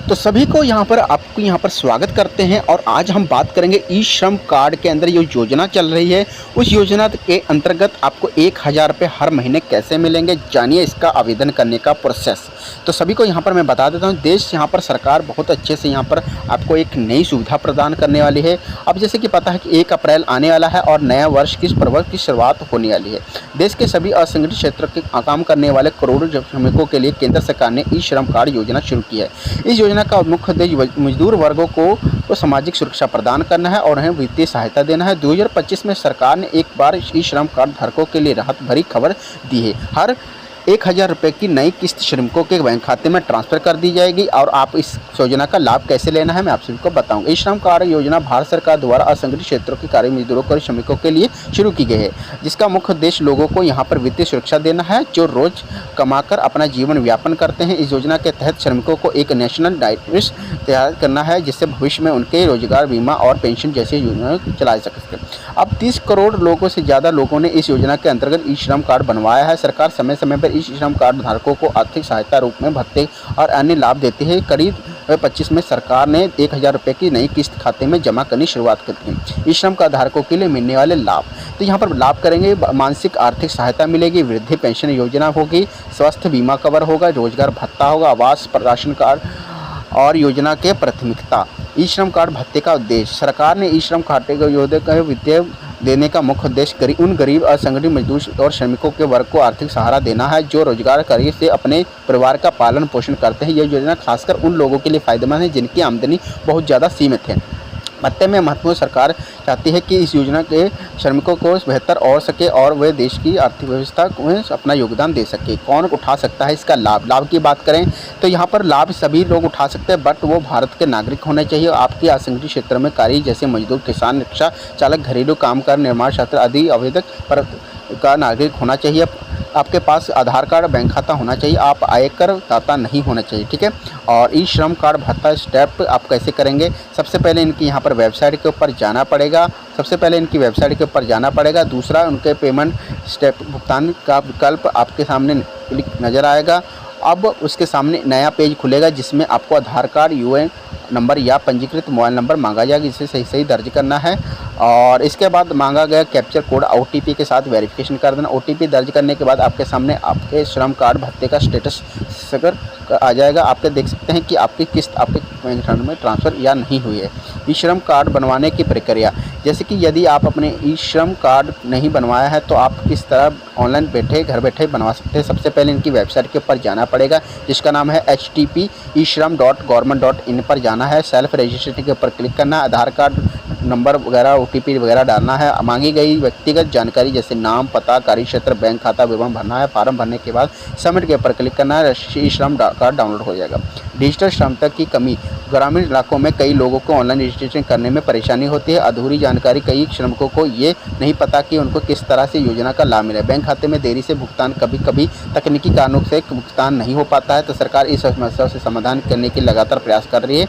तो सभी को यहाँ पर आपको यहाँ पर स्वागत करते हैं और आज हम बात करेंगे ई श्रम कार्ड के अंदर जो योजना चल रही है उस योजना के अंतर्गत आपको 1000 रुपये हर महीने कैसे मिलेंगे, जानिए इसका आवेदन करने का प्रोसेस। तो सभी को यहाँ पर मैं बता देता हूँ, देश यहाँ पर सरकार बहुत अच्छे से यहाँ पर आपको एक नई सुविधा प्रदान करने वाली है। अब जैसे कि पता है कि 1 अप्रैल आने वाला है और नया वर्ष किस पर्व की शुरुआत होने वाली है। देश के सभी असंगठित क्षेत्र के काम करने वाले करोड़ों श्रमिकों के लिए केंद्र सरकार ने ई श्रम कार्ड योजना शुरू की है। इस योजना का मुख्य उद्देश्य मजदूर वर्गों को सामाजिक सुरक्षा प्रदान करना है और उन्हें वित्तीय सहायता देना है। 2025 में सरकार ने एक बार ई श्रम कार्ड धारकों के लिए राहत भरी खबर दी है। हर 1000 रुपये की नई किस्त श्रमिकों के बैंक खाते में ट्रांसफ़र कर दी जाएगी। और आप इस योजना का लाभ कैसे लेना है मैं आप सभी को बताऊंगा। ई श्रम कार्ड योजना भारत सरकार द्वारा असंगठित क्षेत्रों के कार्य मजदूरों और श्रमिकों के लिए शुरू की गई है, जिसका मुख्य उद्देश्य लोगों को यहां पर वित्तीय सुरक्षा देना है जो रोज कमाकर अपना जीवन व्यापन करते हैं। इस योजना के तहत श्रमिकों को एक नेशनल डाइटरिस तैयार करना है जिससे भविष्य में उनके रोजगार, बीमा और पेंशन जैसी योजनाएं चला सकें। अब 30 करोड़ लोगों से ज़्यादा लोगों ने इस योजना के अंतर्गत ई श्रम कार्ड बनवाया है। सरकार समय समय पर ई श्रम कार्ड धारकों को आर्थिक सहायता रूप में भत्ते और अन्य लाभ देती है। करीब 25 में सरकार ने 1000 रुपये की नई किस्त खाते में जमा करनी शुरुआत कर दी। ई श्रम कार्ड धारकों के लिए मिलने वाले लाभ, तो यहाँ पर लाभ करेंगे, मानसिक आर्थिक सहायता मिलेगी, वृद्धि पेंशन योजना होगी, स्वास्थ्य बीमा कवर होगा, रोजगार भत्ता होगा, आवास राशन कार्ड और योजना के प्राथमिकता। ई श्रम कार्ड भत्ते का उद्देश्य, सरकार ने ई श्रम खाते को योजना का वित्तीय देने का मुख्य उद्देश्य उन गरीब असंगठित मजदूर और श्रमिकों के वर्ग को आर्थिक सहारा देना है जो रोजगार कार्य से अपने परिवार का पालन पोषण करते हैं। यह योजना खासकर उन लोगों के लिए फायदेमंद है जिनकी आमदनी बहुत ज़्यादा सीमित है। भत्ते में महत्वपूर्ण, सरकार चाहती है कि इस योजना के श्रमिकों को बेहतर और सके और वे देश की अर्थव्यवस्था में अपना योगदान दे सके। कौन उठा सकता है इसका लाभ? लाभ की बात करें तो यहाँ पर लाभ सभी लोग उठा सकते हैं, बट वो भारत के नागरिक होने चाहिए। आपके असंगठित क्षेत्र में कार्य जैसे मजदूर, किसान, रिक्शा चालक, घरेलू कामगार, निर्माण छात्र आदि आवेदक पर का नागरिक होना चाहिए। आपके पास आधार कार्ड, बैंक खाता होना चाहिए, आप आयकर दाता नहीं होना चाहिए, ठीक है। और ई श्रम कार्ड भत्ता स्टेप आप कैसे करेंगे? सबसे पहले इनकी यहाँ पर वेबसाइट के ऊपर जाना पड़ेगा। दूसरा, उनके पेमेंट स्टेप भुगतान का विकल्प आपके सामने नज़र आएगा। अब उसके सामने नया पेज खुलेगा जिसमें आपको आधार कार्ड, यूएएन नंबर या पंजीकृत मोबाइल नंबर मांगा जाएगा, जिसे सही दर्ज करना है। और इसके बाद मांगा गया कैप्चर कोड ओटीपी के साथ वेरिफिकेशन कर देना। ओटीपी दर्ज करने के बाद आपके सामने आपके श्रम कार्ड भत्ते का स्टेटस आ जाएगा। आपके देख सकते हैं कि आपकी किस्त आपके बैंक खाते में ट्रांसफ़र या नहीं हुई है। ई श्रम कार्ड बनवाने की प्रक्रिया, जैसे कि यदि आप अपने ई श्रम कार्ड नहीं बनवाया है तो आप किस तरह ऑनलाइन घर बैठे बनवा सकते हैं। सबसे पहले इनकी वेबसाइट के ऊपर जाना पड़ेगा जिसका नाम है http://ishram.government.in पर जाना है। सेल्फ रजिस्ट्रेशन के ऊपर क्लिक करना है, आधार कार्ड नंबर वगैरह, ओटीपी वगैरह डालना है। मांगी गई व्यक्तिगत जानकारी जैसे नाम, पता, कार्य क्षेत्र, बैंक खाता विवरण भरना है। फॉर्म भरने के बाद सबमिट के ऊपर क्लिक करना है। ई श्रम कार्ड डाउनलोड हो जाएगा। डिजिटल क्षमता की कमी, ग्रामीण इलाकों में कई लोगों को ऑनलाइन रजिस्ट्रेशन करने में परेशानी होती है। अधूरी जानकारी, कई श्रमिकों को ये नहीं पता कि उनको किस तरह से योजना का लाभ मिले। बैंक खाते में देरी से भुगतान, कभी कभी तकनीकी कारणों से भुगतान नहीं हो पाता है, तो सरकार इस समस्या से समाधान करने की लगातार प्रयास कर रही है।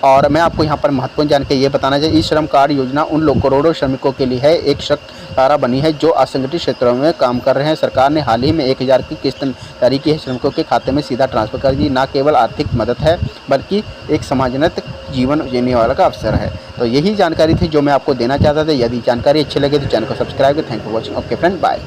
और मैं आपको यहाँ पर महत्वपूर्ण जानकारी ये बताना चाहिए, ई श्रम कार्ड योजना उन करोड़ों श्रमिकों के लिए है, एक शक्ति धारा बनी है जो असंगठित क्षेत्रों में काम कर रहे हैं। सरकार ने हाल ही में 1000 की किस्त जारी की है, श्रमिकों के खाते में सीधा ट्रांसफर कर दी। न केवल आर्थिक मदद है बल्कि एक समाजनत जीवन जीने वाला का अवसर है। तो यही जानकारी थी जो मैं आपको देना चाहता था। यदि जानकारी अच्छी लगे तो चैनल को सब्सक्राइब करें। Thank you for watching. Okay friend, bye.